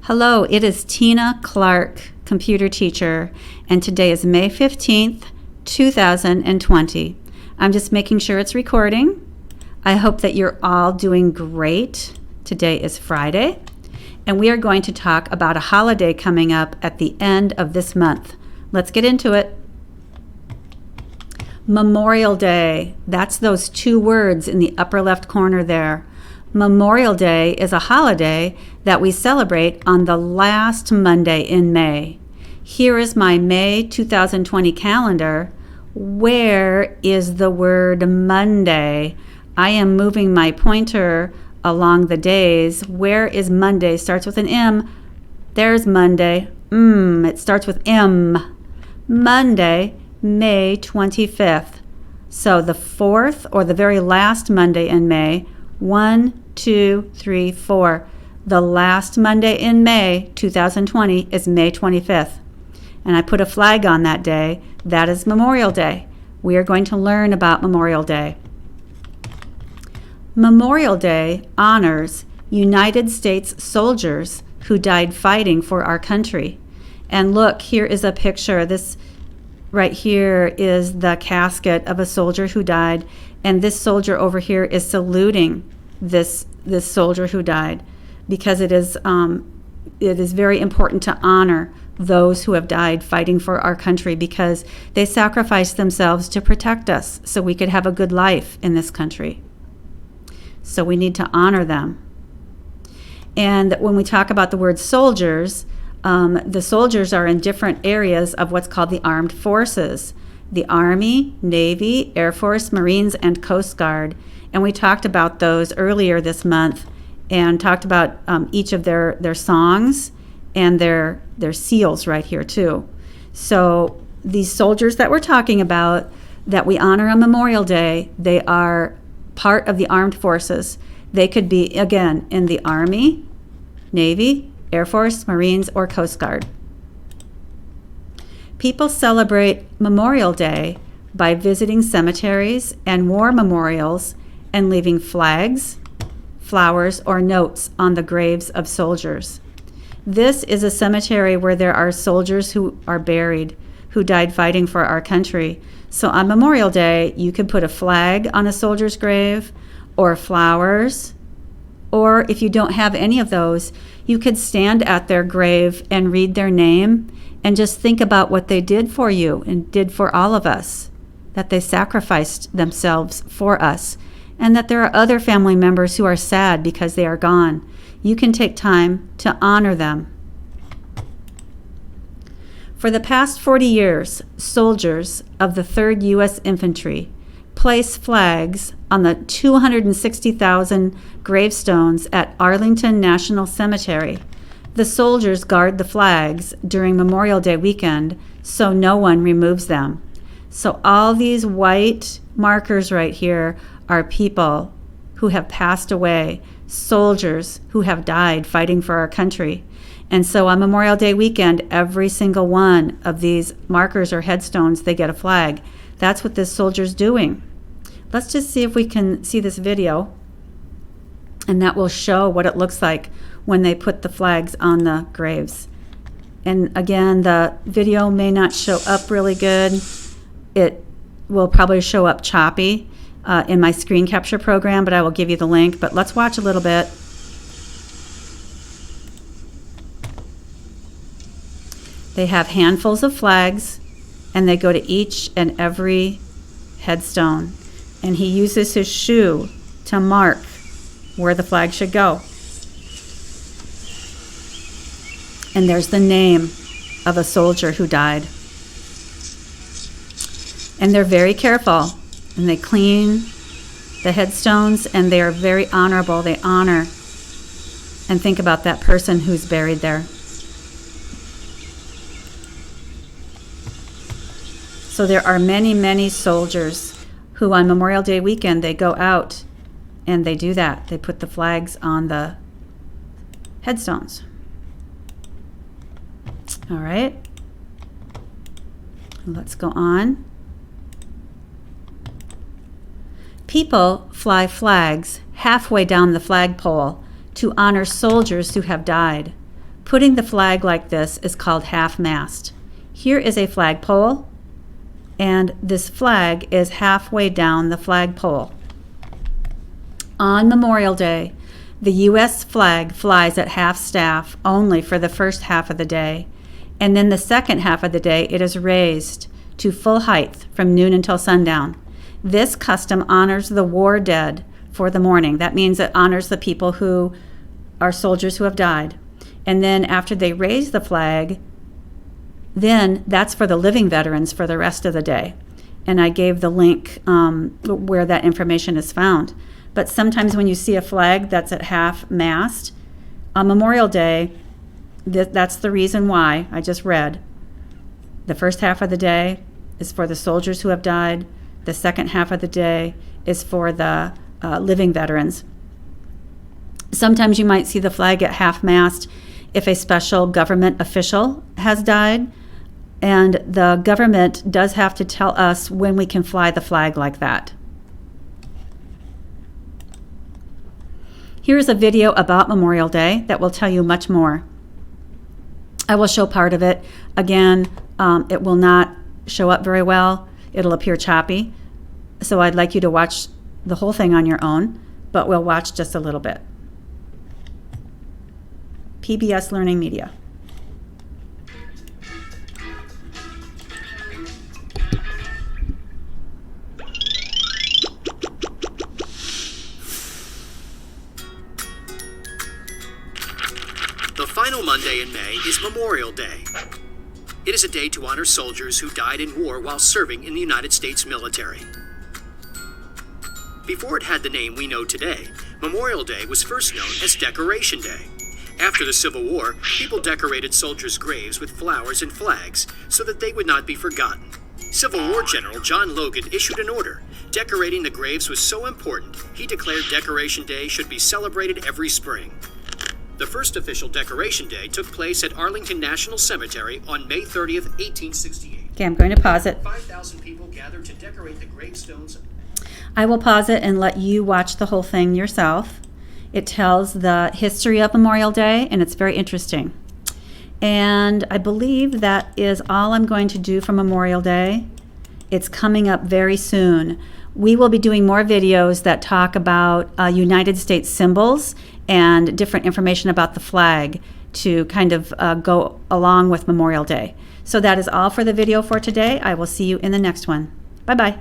Hello, it is Tina Clark, computer teacher, and today is May 15th, 2020. I'm just making sure it's recording. I hope that you're all doing great. Today is Friday, and we are going to talk about a holiday coming up at the end of this month. Let's get into it. Memorial Day. That's those two words in the upper left corner there. Memorial Day is a holiday that we celebrate on the last Monday in May. Here is my May 2020 calendar. Where is the word Monday? I am moving my pointer along the days. Where is Monday? Starts with an M. There's Monday. It starts with M. Monday, May 25th. So the 4th or the very last Monday in May. 1, 2, 3, 4. The last Monday in May 2020 is May 25th. And I put a flag on that day. That is Memorial Day. We are going to learn about Memorial Day. Memorial Day honors United States soldiers who died fighting for our country. And look, here is a picture. This right here is the casket of a soldier who died. And this soldier over here is saluting this soldier who died, because it is very important to honor those who have died fighting for our country, because they sacrificed themselves to protect us so we could have a good life in this country. So we need to honor them. And when we talk about the word soldiers, the soldiers are in different areas of what's called the armed forces: the Army, Navy, Air Force, Marines, and Coast Guard. And we talked about those earlier this month and talked about each of their songs and their seals right here too. So these soldiers that we're talking about that we honor on Memorial Day, they are part of the armed forces. They could be, again, in the Army, Navy, Air Force, Marines, or Coast Guard. People celebrate Memorial Day by visiting cemeteries and war memorials and leaving flags, flowers, or notes on the graves of soldiers. This is a cemetery where there are soldiers who are buried, who died fighting for our country. So on Memorial Day, you can put a flag on a soldier's grave, or flowers, or if you don't have any of those, you could stand at their grave and read their name and just think about what they did for you and did for all of us, that they sacrificed themselves for us, and that there are other family members who are sad because they are gone. You can take time to honor them. For the past 40 years, soldiers of the 3rd U.S. Infantry place flags on the 260,000 gravestones at Arlington National Cemetery. The soldiers guard the flags during Memorial Day weekend so no one removes them. So all these white markers right here are people who have passed away, soldiers who have died fighting for our country. And so on Memorial Day weekend, every single one of these markers or headstones, they get a flag. That's what this soldier's doing. Let's just see if we can see this video, and that will show what it looks like when they put the flags on the graves. And again, the video may not show up really good. It will probably show up choppy in my screen capture program, but I will give you the link. But let's watch a little bit. They have handfuls of flags, and they go to each and every headstone. And he uses his shoe to mark where the flag should go. And there's the name of a soldier who died. And they're very careful, and they clean the headstones, and they are very honorable. They honor and think about that person who's buried there. So there are many, many soldiers who on Memorial Day weekend, they go out and they do that. They put the flags on the headstones. All right. Let's go on. People fly flags halfway down the flagpole to honor soldiers who have died. Putting the flag like this is called half-mast. Here is a flagpole, and this flag is halfway down the flagpole. On Memorial Day, the U.S. flag flies at half-staff only for the first half of the day, and then the second half of the day it is raised to full height from noon until sundown. This custom honors the war dead for the morning. That means it honors the people who are soldiers who have died. And then after they raise the flag, then that's for the living veterans for the rest of the day. And I gave the link where that information is found. But sometimes when you see a flag that's at half-mast, on Memorial Day, that's the reason why I just read. The first half of the day is for the soldiers who have died. The second half of the day is for the living veterans. Sometimes you might see the flag at half-mast if a special government official has died, and the government does have to tell us when we can fly the flag like that. Here's a video about Memorial Day that will tell you much more. I will show part of it. Again, it will not show up very well. It'll appear choppy. So I'd like you to watch the whole thing on your own, but we'll watch just a little bit. PBS Learning Media. The final Monday in May is Memorial Day. It is a day to honor soldiers who died in war while serving in the United States military. Before it had the name we know today, Memorial Day was first known as Decoration Day. After the Civil War, people decorated soldiers' graves with flowers and flags so that they would not be forgotten. Civil War General John Logan issued an order. Decorating the graves was so important, he declared Decoration Day should be celebrated every spring. The first official Decoration Day took place at Arlington National Cemetery on May 30th, 1868. Okay, I'm going to pause it. 5,000 people gathered to decorate the gravestones. I will pause it and let you watch the whole thing yourself. It tells the history of Memorial Day, and it's very interesting. And I believe that is all I'm going to do for Memorial Day. It's coming up very soon. We will be doing more videos that talk about United States symbols and different information about the flag to kind of go along with Memorial Day. So that is all for the video for today. I will see you in the next one. Bye-bye.